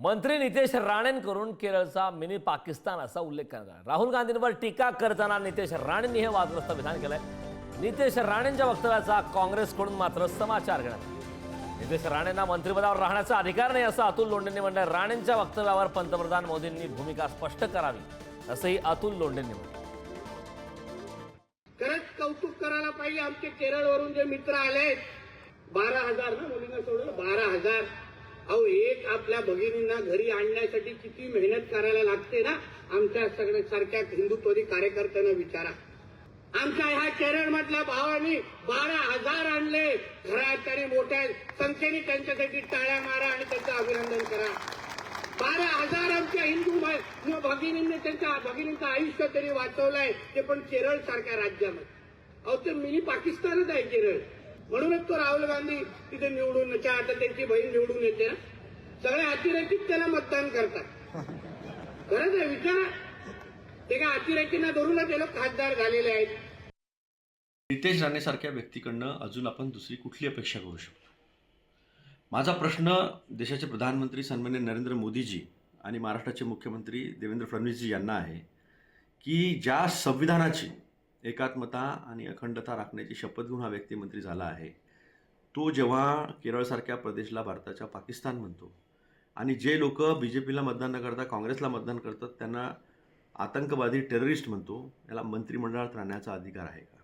मंत्री नितेश राणेंकडून केरळचा मिनी पाकिस्तान असा उल्लेख करण्यात आला। राहुल गांधींवर टीका करताना नितेश राणेंनी हे वादग्रस्त विधान केलंय। नितेश राणेंच्या वक्तव्याचा काँग्रेसकडून मात्र समाचार करण्यात आला। नितेश राणेंना मंत्रिपदावर राहण्याचा अधिकार नाही असं अतुल लोंढेंनी म्हटलंय। राणेंच्या वक्तव्यावर पंतप्रधान मोदींनी भूमिका स्पष्ट करावी असंही अतुल लोंढेंनी म्हटलं। खरंच कौतुक करायला पाहिजे। आमचे केरळवरून जे मित्र आले 12,000 ना मुलींना सोडलं 12,000। अहो एक आपल्या भगिनींना घरी आणण्यासाठी किती मेहनत करायला लागते ना। आमच्या सगळ्या सारख्या हिंदुत्ववादी कार्यकर्त्यांना विचारा। आमच्या ह्या केरळमधल्या भावांनी 12,000 आणले घरात आणि मोठ्या संख्येने त्यांच्यासाठी टाळ्या मारा आणि त्यांचं अभिनंदन करा। 12,000 आमच्या हिंदू भगिनींनी त्यांच्या भगिनींचं आयुष्य तरी वाचवलंय, ते पण केरळ सारख्या राज्यामध्ये। अहो ते मिनी पाकिस्तानच आहे केरळ, म्हणूनच तो राहुल गांधी तिथे निवडून आता त्यांची बहीण निवडून येते ना, सगळे अतिरेकीच त्याला मतदान करतात। खरंच आहे, विचारा ते काय अतिरेकींना धरूनच ते लोक खासदार झालेले आहेत। नितेश राणेसारख्या व्यक्तीकडनं अजून आपण दुसरी कुठली अपेक्षा करू शकतो? माझा प्रश्न देशाचे प्रधानमंत्री सन्माननीय नरेंद्र मोदीजी आणि महाराष्ट्राचे मुख्यमंत्री देवेंद्र फडणवीसजी यांना आहे की ज्या संविधानाची एकात्मता आणि अखंडता राखण्याची शपथ घेऊन हा व्यक्ती मंत्री झाला आहे, तो जेव्हा केरळसारख्या प्रदेशला भारताच्या पाकिस्तान म्हणतो आणि जे लोक BJPला मतदान न करता काँग्रेसला मतदान करतात त्यांना आतंकवादी टेररिस्ट म्हणतो, याला मंत्रिमंडळात राहण्याचा अधिकार आहे का?